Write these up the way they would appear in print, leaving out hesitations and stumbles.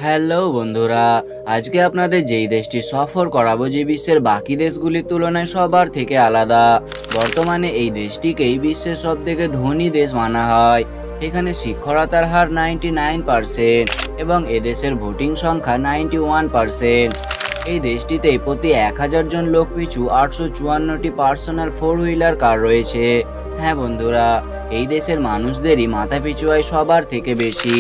Hello বন্ধুরা, আজকে আপনাদের যেই দেশটি সফর করাবো যে বিশ্বের বাকি দেশগুলির তুলনায় সবার থেকে আলাদা। বর্তমানে এই দেশটিকেই বিশ্বের সব থেকে ধনী দেশ মানা হয়। এখানে সাক্ষরতার হার 99% এবং এদেশের ভোটিং সংখ্যা 91%। এই দেশটিতে প্রতি 1000 জন লোক পিছু 854টি পার্সোনাল 4 হুইলার কার রয়েছে। হ্যাঁ বন্ধুরা, এই দেশের মানুষদেরই মাথা পিছু আয় সবার থেকে বেশি।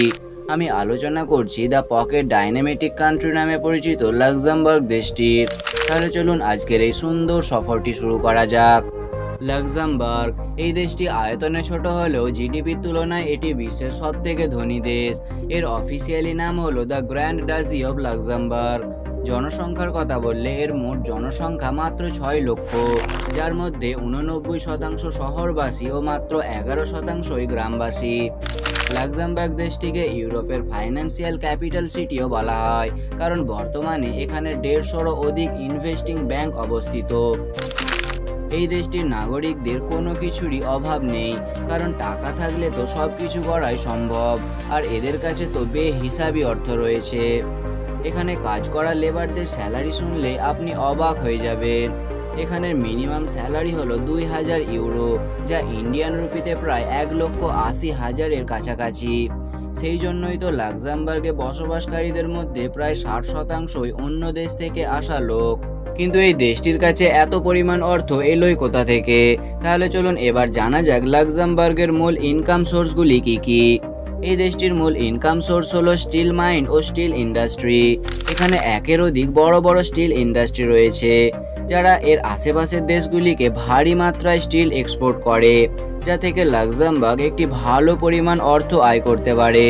আমি আলোচনা করছি দ্য পকেট ডাইনামেটিক কান্ট্রি নামে পরিচিত লাক্সেমবার্গ দেশটির। তাহলে চলুন আজকের এই সুন্দর সফরটি শুরু করা যাক। লাক্সেমবার্গ এই দেশটি আয়তনে ছোট হলেও জিডিপির তুলনায় এটি বিশ্বের সব থেকে ধনী দেশ। এর অফিসিয়ালি নাম হলো the grand duchy of Luxembourg. জনসংখ্যার কথা বললে এর মোট জনসংখ্যা মাত্র 6 লক্ষ, যার মধ্যে 89% শহরবাসী ও মাত্র 11%ই গ্রামবাসী। লাক্সেমবার্গ দেশটিকে ইউরোপের ফাইন্যান্সিয়াল ক্যাপিটাল সিটিও বলা হয়, কারণ বর্তমানে এখানে 150-এরও অধিক ইনভেস্টিং ব্যাংক অবস্থিত। এই দেশটির নাগরিকদের কোনো কিছুরই অভাব নেই, কারণ টাকা থাকলে তো সব কিছু করাই সম্ভব, আর এদের কাছে তো বেহিসাবি অর্থ রয়েছে। এখানে কাজ করা লেবারদের স্যালারি শুনলে আপনি অবাক হয়ে যাবেন। এখানের মিনিমাম স্যালারি হলো 2000 ইউরো, যা ইন্ডিয়ান রুপিতে প্রায় 1,80,000-এর কাছাকাছি। সেই জন্যই তো লাক্সেমবার্গে বসবাসকারীদের মধ্যে প্রায় 60%ই অন্য দেশ থেকে আসা লোক। কিন্তু এই দেশটির কাছে এত পরিমাণ অর্থ এলোই কোথা থেকে? তাহলে চলুন এবার জানা যাক লাক্সেমবার্গের মূল ইনকাম সোর্সগুলি কি কি। এই দেশটির মূল ইনকাম সোর্স হলো স্টিল মাইন ও স্টিল ইন্ডাস্ট্রি। এখানে একের অধিক বড় বড় স্টিল ইন্ডাস্ট্রি রয়েছে, যারা এর আশেপাশের দেশগুলিকে ভারী মাত্রায় স্টিল এক্সপোর্ট করে, যা থেকে লাক্সেমবার্গ একটি ভালো পরিমাণ অর্থ আয় করতে পারে।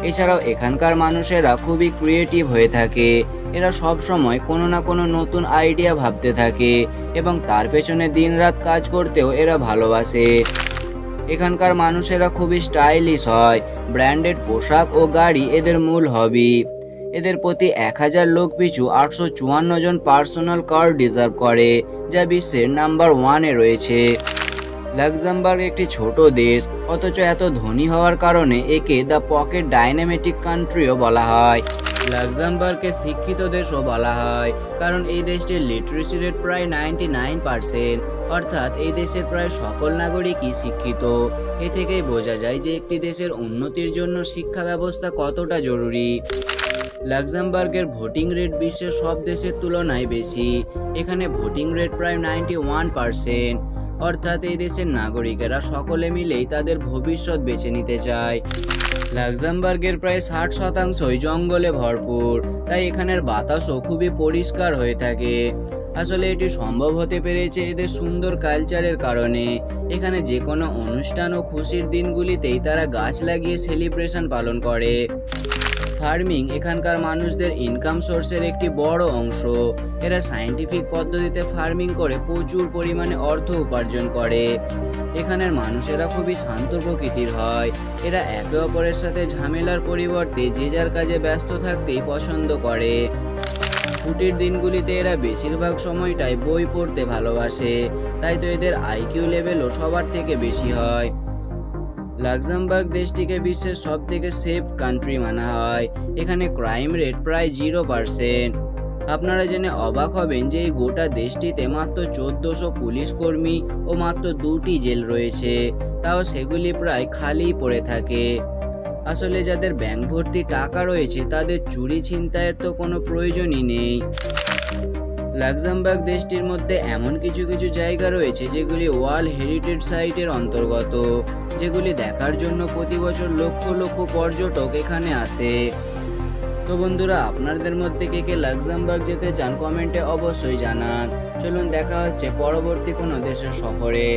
এছাড়াও এখানকার মানুষেরা খুবই ক্রিয়েটিভ হয়ে থাকে। এরা সব সময় কোনো না কোনো নতুন আইডিয়া ভাবতে থাকে এবং তার পেছনে দিনরাত কাজ করতেও এরা ভালোবাসে। এখানকার মানুষেরা খুবই স্টাইলিশ হয়। ব্র্যান্ডেড পোশাক ও গাড়ি এদের মূল হবি। এদের প্রতি 1000 লোক পিছু 854 জন পার্সোনাল কার ডিজার্ভ করে, যা বিশ্বের নাম্বার 1-এ রয়েছে। লাক্সেমবার্গ একটি ছোট দেশ, অথচ এত ধনী হওয়ার কারণে একে দ্য পকেট ডাইনামেটিক কান্ট্রিও বলা হয়। লাক্সেমবার্গকে শিক্ষিত দেশও বলা হয়, কারণ এই দেশটির লিটারেসি রেট প্রায় 99%, অর্থাৎ এই দেশের প্রায় সকল নাগরিকই শিক্ষিত। এ থেকেই বোঝা যায় যে একটি দেশের উন্নতির জন্য শিক্ষা ব্যবস্থা কতটা জরুরি। লাক্সেমবার্গের ভোটিং রেট বিশ্বের সব দেশের তুলনায় বেশি। এখানে ভোটিং রেট প্রায় 91%, অর্থাৎ এই দেশের নাগরিকেরা সকলে মিলেই তাদের ভবিষ্যৎ বেছে নিতে চায়। লাক্সেমবার্গের প্রায় 60%ই জঙ্গলে ভরপুর, তাই এখানের বাতাসও খুবই পরিষ্কার হয়ে থাকে। আসলে এটি সম্ভব হতে পেরেছে এদের সুন্দর কালচারের কারণে। এখানে যে কোনো অনুষ্ঠান ও খুশির দিনগুলিতেই তারা গাছ লাগিয়ে সেলিব্রেশন পালন করে। ফার্মিং এখানকার মানুষদের ইনকাম সোর্সের একটি বড় অংশ। এরা সায়েন্টিফিক পদ্ধতিতে ফার্মিং করে প্রচুর পরিমাণে অর্থ উপার্জন করে। এখানের মানুষেরা খুবই শান্ত প্রকৃতির হয়। এরা একে অপরের সাথে ঝামেলার পরিবর্তে যে যার কাজে ব্যস্ত থাকতেই পছন্দ করে। ছুটির দিনগুলিতে এরা বেশিরভাগ সময়টাই বই পড়তে ভালোবাসে, তাই তো এদের আইকিউ লেভেলও সবার থেকে বেশি হয়। লাক্সেমবার্গ দেশটিকে বিশ্বের সব থেকে সেফ কান্ট্রি মানা হয়। এখানে ক্রাইম রেট প্রায় 0%। আপনারা জেনে অবাক হবেন যে এই গোটা দেশটিতে মাত্র 1400 পুলিশ কর্মী ও মাত্র 2টি জেল রয়েছে, তাও সেগুলি প্রায় খালি পড়ে থাকে। আসলে যাদের ব্যাংক ভর্তি টাকা রয়েছে তাদের চুরি ছিনতাইয়ের তো কোনো প্রয়োজনই নেই। লাক্সেমবার্গ দেশটির মধ্যে এমন কিছু কিছু জায়গা রয়েছে যেগুলি ওয়ার্ল্ড হেরিটেজ সাইটের অন্তর্গত, যেগুলি দেখার জন্য প্রতি বছর লক্ষ লক্ষ পর্যটক এখানে আসে। তো বন্ধুরা, আপনাদের মধ্যে কে কে লাক্সেমবার্গ যেতে চান কমেন্টে অবশ্যই জানান। চলুন দেখা হচ্ছে পরবর্তী কোনো দেশের সফরে।